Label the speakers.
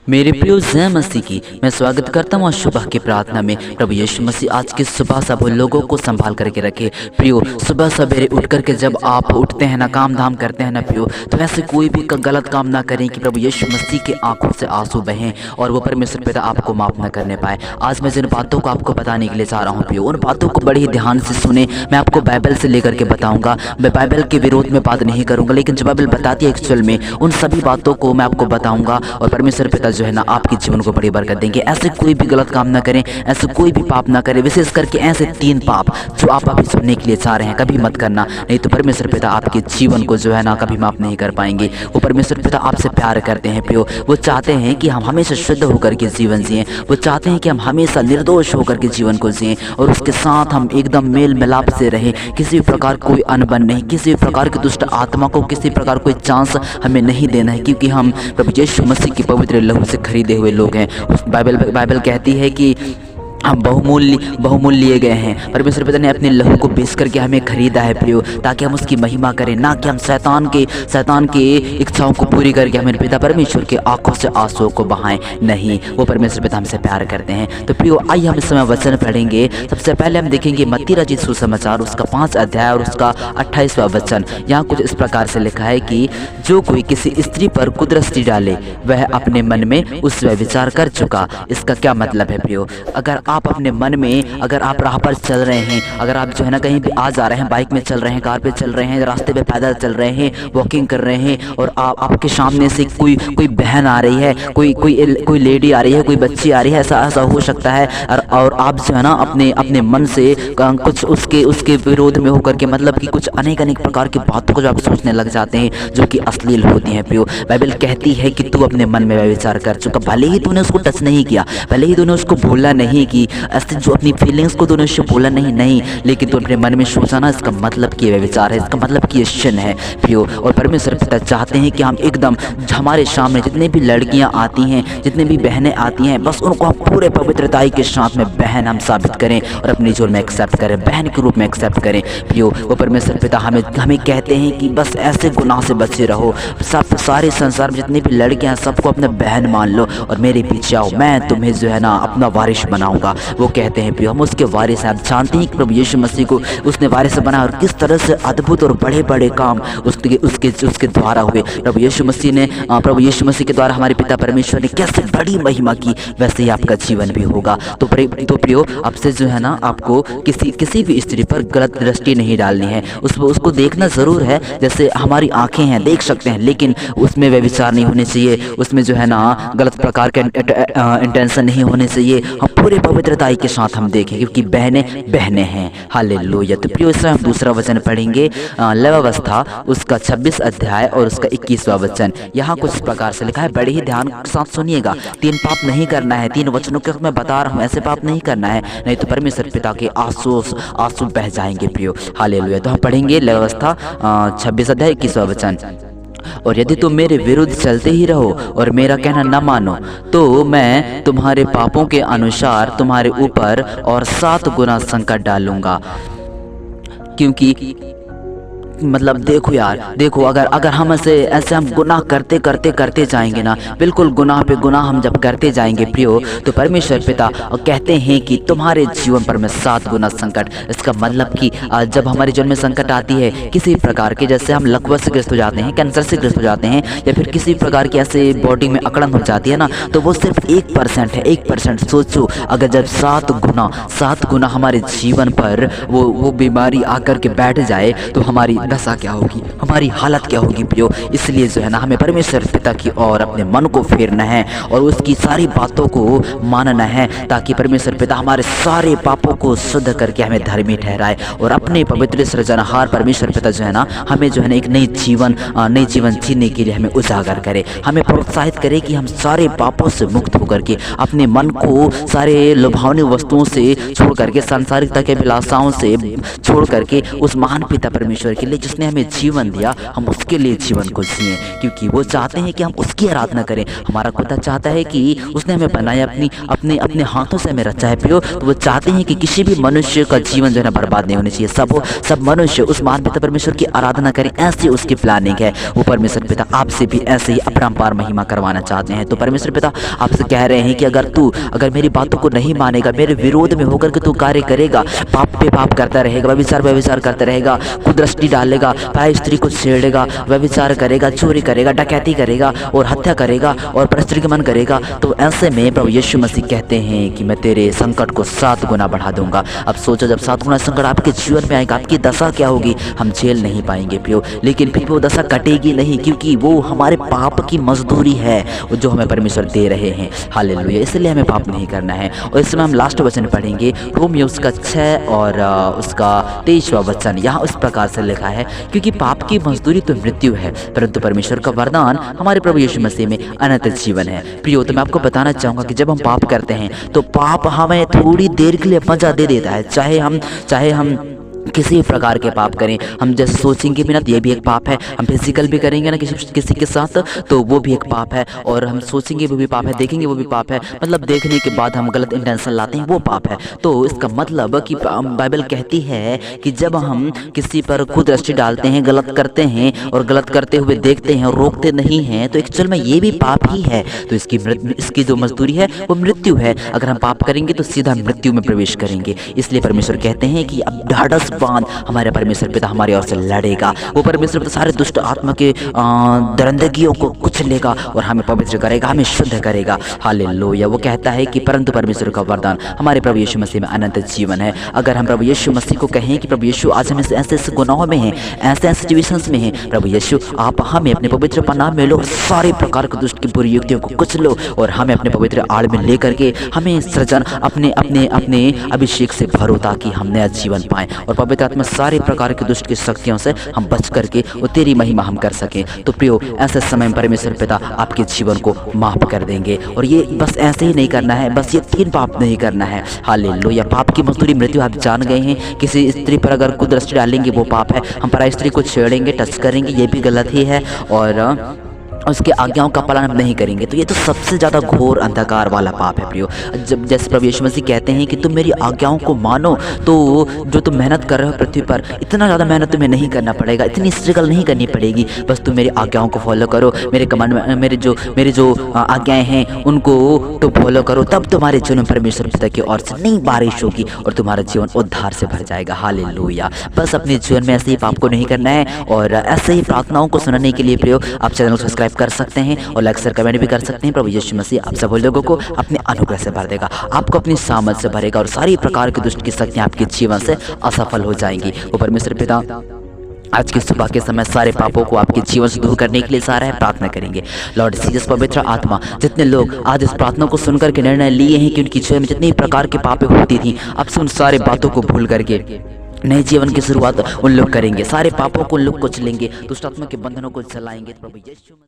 Speaker 1: मेरे प्रिय जय मसीह की मैं स्वागत करता हूँ सुबह की प्रार्थना में। प्रभु यीशु मसीह आज की सुबह सब लोगों को संभाल करके रखे। प्रियो, सुबह सवेरे उठ करके जब आप उठते हैं ना, काम धाम करते हैं ना प्रियो, तो ऐसे कोई भी गलत काम ना करें कि प्रभु यीशु मसीह के आंखों से आंसू बहें और वो परमेश्वर पिता आपको माफ न करने पाए। आज मैं जिन बातों को आपको बताने के लिए चाह रहा हूँ प्रियो, उन बातों को बड़ी ही ध्यान से सुने। मैं आपको बाइबल से लेकर के बताऊंगा। मैं बाइबल के विरोध में बात नहीं करूंगा, लेकिन जो बाइबल बताती है एक्चुअल में उन सभी बातों को मैं आपको बताऊंगा और परमेश्वर पिता जो है ना आपके जीवन को बड़ी बरकत देंगे। ऐसे कोई भी गलत काम ना करें, ऐसे कोई भी पाप ना करें, विशेष करके ऐसे 3 पाप जो आप अभी सुनने के लिए चाह रहे हैं कभी मत करना, नहीं तो परमेश्वर पिता आपके जीवन को जो है ना कभी माफ नहीं कर पाएंगे। वो परमेश्वर पिता आपसे प्यार करते हैं प्रियो, वो चाहते हैं कि हम हमेशा शुद्ध होकर के जीवन जिएं, वो चाहते हैं कि हम हमेशा निर्दोष होकर के जीवन को जिएं और उसके साथ हम एकदम मेल मिलाप से रहें। किसी भी प्रकार कोई अनबन नहीं, किसी भी प्रकार की दुष्ट आत्मा को किसी प्रकार कोई चांस हमें नहीं देना है, क्योंकि हम प्रभु यीशु मसीह के पवित्र लहू से खरीदे हुए लोग हैं। बाइबल कहती है कि हम बहुमूल्य लिए गए हैं। परमेश्वर पिता ने अपने लहू को बेच करके हमें खरीदा है प्रियो, ताकि हम उसकी महिमा करें, ना कि हम शैतान के इच्छाओं को पूरी करके हमें पिता परमेश्वर के आंखों से आंसुओं को बहाएं। नहीं, वो परमेश्वर पिता हमसे प्यार करते हैं। तो प्रियो, आइए हम इस समय वचन पढ़ेंगे। सबसे पहले हम देखेंगे मत्ती रचित सुसमाचार उसका 5 अध्याय और उसका 28वां वचन। यहाँ कुछ इस प्रकार से लिखा है कि जो कोई किसी स्त्री पर कुदृष्टि डाले वह अपने मन में उस विचार कर चुका। इसका क्या मतलब है प्रियो? अगर आप अपने मन में, अगर आप राह पर चल रहे हैं, अगर आप जो है ना कहीं भी आ जा रहे हैं, बाइक में चल रहे हैं, कार पे चल रहे हैं, रास्ते पे पैदल चल रहे हैं, वॉकिंग कर रहे हैं और आपके सामने से कोई बहन आ रही है, कोई लेडी आ रही है, कोई बच्ची आ रही है, ऐसा हो सकता है और आप जो है ना अपने मन से कुछ उसके विरोध में होकर के, मतलब कि कुछ अनेक प्रकार की बातों को जो आप सोचने लग जाते हैं जो कि अश्लील होती हैं प्रियो। बाइबल कहती है कि तू अपने मन में विचार कर चुका। भले ही तूने उसको टच नहीं किया, भले ही तूने उसको भूला नहीं कि ऐसे जो अपनी फीलिंग्स को तूने उससे बोला नहीं, लेकिन तू अपने मन में सोचा ना, इसका मतलब कि ये विचार है, इसका मतलब कि ये sin है प्रियो। और परमेश्वर पिता चाहते हैं कि हम एकदम हमारे सामने जितने भी लड़कियां आती हैं, जितने भी बहनें आती हैं, बस उनको हम पूरे पवित्रताई के साथ में बहन हम साबित करें और अपने जीवन में एक्सेप्ट करें, बहन के रूप में एक्सेप्ट करें प्रियो। वो परमेश्वर पिता हमें कहते हैं कि बस ऐसे गुनाह से बचे रहो। सारे संसार में जितनी भी लड़कियां सबको अपने बहन मान लो और मेरे पीछे आओ, मैं तुम्हें जो है ना अपना वारिस बनाऊंगा। वो कहते हैं प्रियो, हम उसके वारिस हैं। आप जानते हैं कि प्रभु यीशु मसीह को उसने वारिस बनाया और किस तरह से अद्भुत और बड़े काम उसके द्वारा हुए। प्रभु यीशु मसीह के द्वारा हमारे पिता परमेश्वर ने कैसे बड़ी महिमा की, वैसे ही आपका जीवन भी होगा। तो प्रियो, आपसे जो है ना आपको किसी भी स्त्री पर गलत दृष्टि नहीं डालनी है। उसको देखना जरूर है, जैसे हमारी आंखें हैं देख सकते हैं, लेकिन उसमें वे विचार नहीं होने चाहिए, उसमें जो है ना गलत प्रकार के इंटेंशन नहीं होने चाहिए। हम पूरे पवित्रताई के साथ हम देखें, क्योंकि बहनें हैं। हालेलुया। तो प्रियो, इसमें हम दूसरा वचन पढ़ेंगे, लवावस्था उसका 26 अध्याय और उसका 21वां वचन। यहाँ कुछ इस प्रकार से लिखा है, बड़े ही ध्यान के साथ सुनिएगा। 3 पाप नहीं करना है, 3 वचनों के मैं बता रहा हूँ, ऐसे पाप नहीं करना है, नहीं तो परमेश्वर पिता के आंसू बह जाएंगे प्रियो। हालेलुया। तो हम पढ़ेंगे लवावस्था 26 अध्याय 21वां वचन। और यदि तुम मेरे विरुद्ध चलते ही रहो और मेरा कहना न मानो, तो मैं तुम्हारे पापों के अनुसार तुम्हारे ऊपर और 7 गुना संकट डालूंगा। क्योंकि मतलब देखो यार, देखो अगर हम ऐसे हम गुनाह करते जाएंगे ना, बिल्कुल गुनाह पे गुनाह हम जब करते जाएंगे प्रियो, तो परमेश्वर पिता कहते हैं कि तुम्हारे जीवन पर मैं 7 गुना संकट। इसका मतलब कि जब हमारे जीवन में संकट आती है किसी प्रकार के, जैसे हम लकवा से ग्रस्त हो जाते हैं, कैंसर से ग्रस्त हो जाते हैं, या फिर किसी प्रकार की ऐसे बॉडी में अकड़न हो जाती है ना, तो वो सिर्फ 1% है। 1% सोचो, अगर जब 7 गुना हमारे जीवन पर वो बीमारी आकर के बैठ जाए तो हमारी दशा क्या होगी, हमारी हालत क्या होगी प्रियो। इसलिए जो है ना हमें परमेश्वर पिता की ओर अपने मन को फेरना है और उसकी सारी बातों को मानना है, ताकि परमेश्वर पिता हमारे सारे पापों को शुद्ध करके हमें धर्मी ठहराए और अपने पवित्र सृजनहार परमेश्वर पिता जो है ना हमें जो है ना एक नई जीवन जीने के लिए हमें उजागर करे, हमें प्रोत्साहित करे कि हम सारे पापों से मुक्त होकर के अपने मन को सारे लुभावनी वस्तुओं से छोड़ करके, सांसारिकता के अभिलाषाओं से छोड़ करके उस महान पिता परमेश्वर के लिए जिसने हमें जीवन दिया हम उसके लिए जीवन को जिए, क्योंकि वो चाहते हैं कि हम उसकी आराधना करें। हमारा खुदा चाहता है कि उसने हमें बनाया, अपने अपने हाथों से हमें रचा है प्रियो। तो वो चाहते हैं कि किसी भी मनुष्य का जीवन जो है बर्बाद नहीं होनी चाहिए, सब मनुष्य उस महान पिता परमेश्वर की आराधना करें, ऐसी उसकी प्लानिंग है। वो परमेश्वर पिता आपसे भी ऐसे ही अपरंपार महिमा करवाना चाहते हैं। तो परमेश्वर पिता आपसे कह रहे हैं कि अगर मेरी बातों को नहीं मानेगा, मेरे विरोध में होकर के तू कार्य करेगा, पाप पे पाप करता रहेगा, व्यभिचार करता रहेगा, कुदृष्टि डालेगा, पराई स्त्री को छेड़ेगा, व्यभिचार करेगा, चोरी करेगा, डकैती करेगा और हत्या करेगा और परस्त्रीगमन करेगा, तो ऐसे में प्रभु यीशु मसीह कहते हैं कि मैं तेरे संकट को 7 गुना बढ़ा दूंगा। अब सोचो, जब 7 गुना संकट आपके जीवन में आएगा, आपकी दशा क्या होगी? हम झेल नहीं पाएंगे प्रियो, लेकिन फिर वो दशा कटेगी नहीं, क्योंकि वो हमारे पाप की मजदूरी है जो हमें परमेश्वर दे रहे हैं। हालेलुया। इसलिए हमें पाप नहीं करना है। और इसमें हम लास्ट वचन पढ़ेंगे, रोमियो उसका 6 और उसका 23वां वचन। यहाँ उस प्रकार से लिखा है, क्योंकि पाप की मजदूरी तो मृत्यु है, परंतु परमेश्वर का वरदान हमारे प्रभु यीशु मसीह में अनंत जीवन है। प्रियो, तो मैं आपको बताना चाहूँगा कि जब हम पाप करते हैं तो पाप हमें थोड़ी देर के लिए मजा दे देता है, चाहे हम किसी भी प्रकार के पाप करें। हम जैसे सोचेंगे भी ना तो ये भी एक पाप है, हम फिजिकल भी करेंगे ना किसी के साथ तो वो भी एक पाप है, और हम सोचेंगे वो भी पाप है, देखेंगे वो भी पाप है, मतलब देखने के बाद हम गलत इंटेंशन लाते हैं, वो पाप है। तो इसका मतलब कि बाइबल कहती है कि जब हम किसी पर खुद दृष्टि डालते हैं, गलत करते हैं और गलत करते हुए देखते हैं और रोकते नहीं हैं, तो एक्चुअल में ये भी पाप ही है। तो इसकी जो मजदूरी है वो मृत्यु है। अगर हम पाप करेंगे तो सीधा मृत्यु में प्रवेश करेंगे। इसलिए परमेश्वर कहते हैं कि अब ढाढ़स बांध, हमारे परमेश्वर पिता हमारे ओर से लड़ेगा। वो परमेश्वर पिता सारे दुष्ट आत्मा के दरिंदगियों को कुचलेगा और हमें पवित्र करेगा, हमें शुद्ध करेगा। हालेलुया। वो कहता है कि परंतु परमेश्वर का वरदान हमारे प्रभु यीशु मसीह में अनंत जीवन है। अगर हम प्रभु यीशु मसीह को कहें कि प्रभु यीशु आज हम ऐसे गुनाहों में हैं, ऐसे सिचुएशंस में हैं, प्रभु यीशु आप हमें अपने पवित्र पनाह में लो, सारे प्रकार के दुष्ट की बुरी युक्तियों को कुचलो और हमें अपने पवित्र आड़ में लेकर के हमें सृजन अपने अभिषेक से भरो, ताकि हम नया जीवन पाएं और पवित्र आत्मा सारे प्रकार के दुष्ट की शक्तियों से हम बच करके वो तेरी महिमा हम कर सकें। तो प्रियो, ऐसे समय में परमेश्वर पिता आपके जीवन को माफ कर देंगे। और ये बस ऐसे ही नहीं करना है, बस ये 3 पाप नहीं करना है। हालेलुया। पाप की मजदूरी मृत्यु, आप जान गए हैं। किसी स्त्री पर अगर कुदृष्टि डालेंगे वो पाप है, हम पराई स्त्री को छेड़ेंगे, टच करेंगे, ये भी गलत ही है, और उसके आज्ञाओं का पालन हम नहीं करेंगे, तो ये तो सबसे ज़्यादा घोर अंधकार वाला पाप है प्रियो। जब जैसे प्रभु यीशु मसीह कहते हैं कि तुम मेरी आज्ञाओं को मानो, तो जो तुम मेहनत कर रहे हो पृथ्वी पर, इतना ज़्यादा मेहनत तुम्हें नहीं करना पड़ेगा, इतनी स्ट्रगल नहीं करनी पड़ेगी, बस तुम मेरी आज्ञाओं को फॉलो करो, मेरे कमांड मेरे जो आज्ञाएँ हैं उनको तो फॉलो करो, तब तुम्हारे जीवन में परमेश्वर पिता की ओर से नई बारिश होगी और तुम्हारा जीवन उद्धार से भर जाएगा। हालेलुया। बस अपने जीवन में ऐसे ही पाप को नहीं करना है, और ऐसे ही प्रार्थनाओं को सुनने के लिए प्रियो आप चैनल को सब्सक्राइब कर सकते हैं और लाइक शेयर कमेंट भी कर सकते हैं। प्रभु यीशु मसीह आप सब लोगों को अपने अनुग्रह से भर देगा, आपको अपनी सामर्थ से भरेगा और सारी प्रकार की दुष्ट की शक्तियां आपके जीवन से असफल हो जाएंगी। वो परमेश्वर पिता आज की सुबह के समय सारे पापों को आपके जीवन से दूर करने के लिए सारा है प्रार्थना करेंगे। लॉर्ड जीसस पवित्र आत्मा, जितने लोग आज इस प्रार्थना को सुनकर के निर्णय लिए हैं कि उनकी जीवन में जितनी प्रकार के पापें होती थी, अब से उन सारे बातों को भूल करके नए जीवन की शुरुआत उन लोग करेंगे, सारे पापों को उन लोग कुचलेंगे, दुष्ट आत्मा के बंधनों को जलाएंगे। प्रभु यीशु